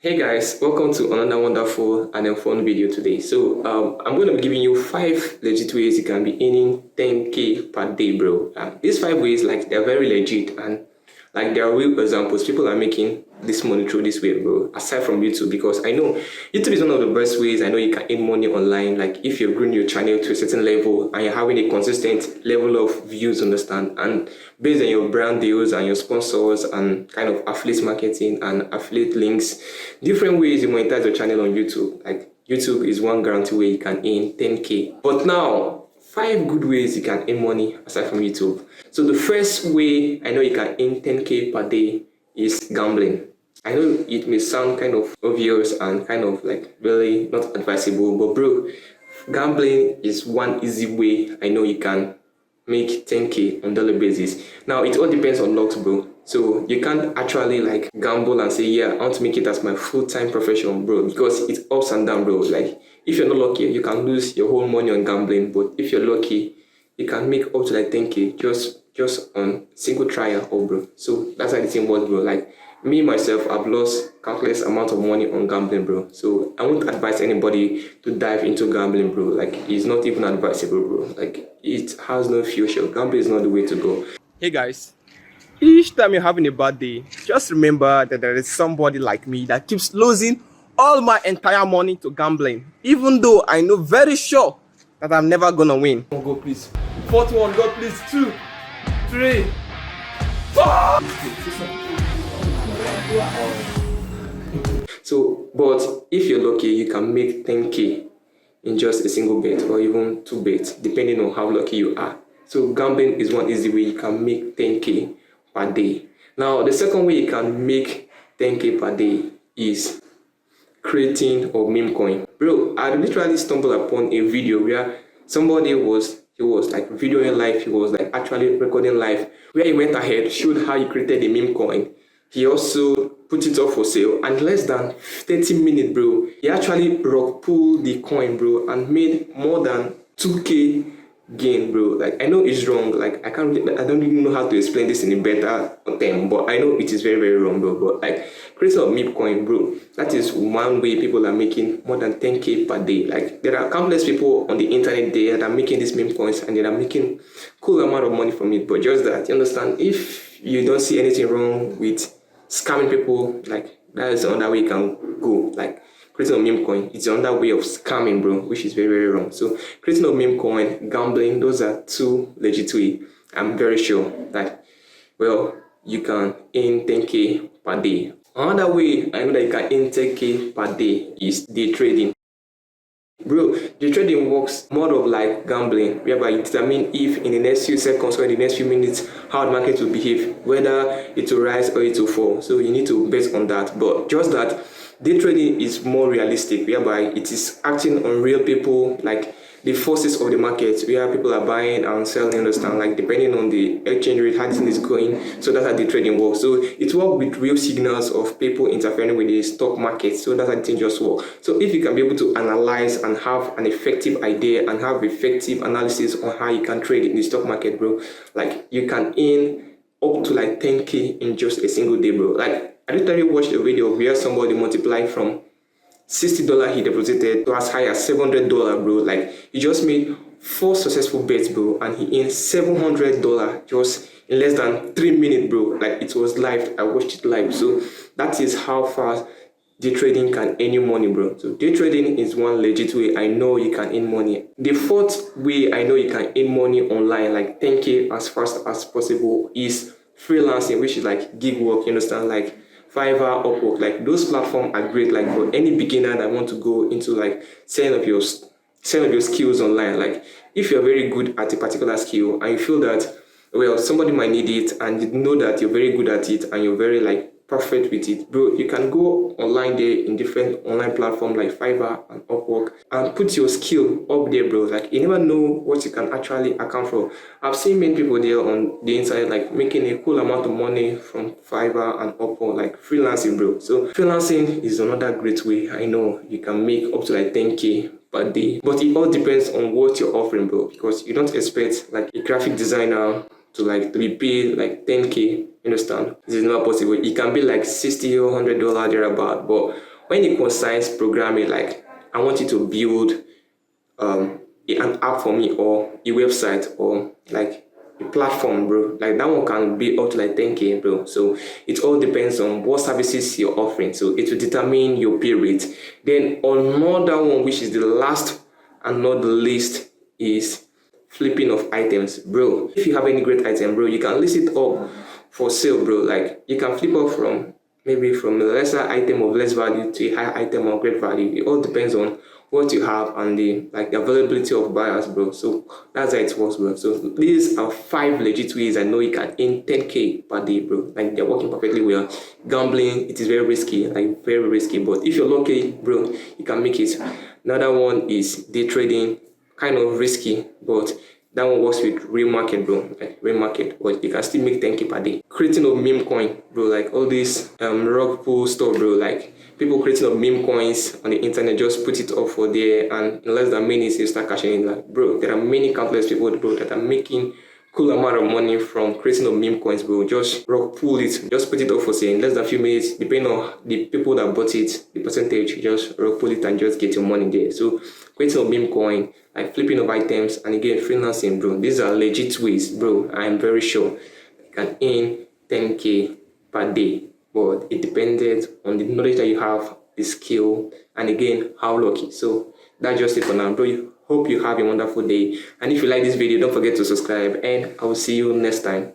Hey guys, welcome to another wonderful and fun video today. I'm going to be giving you 5 legit ways you can be earning 10k per day, bro. These 5 ways, they're very legit and there are real examples. People are making this money through this way, bro. Aside from YouTube, because I know YouTube is one of the best ways I know you can earn money online. Like if you've grown your channel to a certain level and you're having a consistent level of views, understand, and based on your brand deals and your sponsors and kind of affiliate marketing and affiliate links, different ways you monetize your channel on YouTube. Like YouTube is one guarantee way you can earn 10k. But now, 5 good ways you can earn money aside from YouTube. So the first way I know you can earn 10k per day is gambling. I know it may sound kind of obvious and kind of really not advisable, but bro, gambling is one easy way I know you can make 10k on daily basis. Now it all depends on luck, bro. So you can't actually gamble and say, yeah, I want to make it as my full-time profession, bro, because it's ups and down, bro. Like if you're not lucky, you can lose your whole money on gambling, but if you're lucky, you can make up to 10k just on single trial, bro. So that's how the thing works, bro. Like me myself, I've lost countless amount of money on gambling, bro. So I won't advise anybody to dive into gambling, bro. Like it's not even advisable, bro. Like it has no future. Gambling is not the way to go. Hey guys, each time you're having a bad day, just remember that there is somebody like me that keeps losing all my entire money to gambling, even though I know very sure that I'm never gonna win. One go please. 41, go please. 2, 3, 4. So, but if you're lucky, you can make 10k in just a single bet or even 2 bets, depending on how lucky you are. So gambling is one easy way you can make 10k per day. Now, the second way you can make 10k per day is creating a meme coin. Bro, I literally stumbled upon a video where somebody was videoing live. He was actually recording live, where he went ahead, showed how he created a meme coin. He also put it up for sale, and less than 30 minutes, bro, he actually rock pulled the coin, bro, and made more than 2k gain, bro. Like I know it's wrong. Like I don't even know how to explain this in a better term, but I know it is very, very wrong, bro. But creating a meme coin, bro, that is one way people are making more than 10k per day. Like there are countless people on the internet there that are making these meme coins and they are making cool amount of money from it. But just that, you understand, if you don't see anything wrong with scamming people, that is another way you can go. Like creating a meme coin, it's another way of scamming, bro, which is very, very wrong. So creating a meme coin, gambling, those are 2 legit ways. I'm very sure that, well, you can earn 10k per day. Another way I know that you can earn 10k per day is day trading. Bro, day trading works more of like gambling, whereby you determine if in the next few seconds or in the next few minutes how the market will behave, whether it will rise or it will fall. So you need to bet on that. But just that day trading is more realistic, whereby it is acting on real people, like the forces of the market, where people are buying and selling, understand, depending on the exchange rate, how this thing is going. So that's how the trading works. So it works with real signals of people interfering with the stock market. So that's how the thing just works. So if you can be able to analyze and have an effective idea and have effective analysis on how you can trade in the stock market, bro, you can earn up to 10k in just a single day, bro. I literally watched a video where somebody multiplied from $60 he deposited to as high as $700, bro. He just made 4 successful bets, bro, and he earned $700 just in less than 3 minutes, bro. It was live. I watched it live. So that is how fast day trading can earn you money, bro. So day trading is one legit way I know you can earn money. The fourth way I know you can earn money online, 10k as fast as possible, is freelancing, which is gig work, you understand, Fiverr, Upwork. Those platforms are great for any beginner that want to go into selling of your skills online. If you're very good at a particular skill and you feel that, well, somebody might need it, and you know that you're very good at it and you're very perfect with it, bro, you can go online there in different online platforms like Fiverr and Upwork and put your skill up there, bro. You never know what you can actually account for. I've seen many people there on the inside making a cool amount of money from Fiverr and Upwork, freelancing, bro. So freelancing is another great way I know you can make up to 10k per day. But it all depends on what you're offering, bro, because you don't expect a graphic designer to be paid like 10K. Understand? This is not possible. It can be like $60 or $100 thereabout. But when it concerns programming, like I want you to build an app for me, or a website, or like a platform, bro. Like that one can be up to like 10K, bro. So it all depends on what services you're offering. So it will determine your pay rate. Then another one, which is the last and not the least, is flipping of items, bro. If you have any great item, bro, you can list it up for sale, bro. Like you can flip up from maybe from a lesser item of less value to a high item of great value. It all depends on what you have and the availability of buyers, bro. So that's how it works, bro. So these are 5 legit ways I know you can earn 10K per day, bro. Like they're working perfectly well. Gambling, it is very risky, like very risky. But if you're lucky, bro, you can make it. Another one is day trading, kind of risky, but that one works with real market, bro. Like real market, but you can still make 10K per day. Creating a meme coin, bro. Like all this rug pull stuff, bro. Like people creating of meme coins on the internet, just put it up for there, and in less than minutes you start cashing in. Like, bro, there are many countless people, bro, that are making cool amount of money from creating of meme coins, bro. Just rug pull it, just put it up for sale in less than a few minutes, depending on the people that bought it, the percentage, just rug pull it and just get your money there. So creating of meme coin, like flipping of items, and again freelancing, bro. These are legit ways, bro. I am very sure you can earn 10K per day, but it depended on the knowledge that you have, the skill, and again how lucky. So that's just it for now, bro. Hope you have a wonderful day, and if you like this video, don't forget to subscribe, and I will see you next time.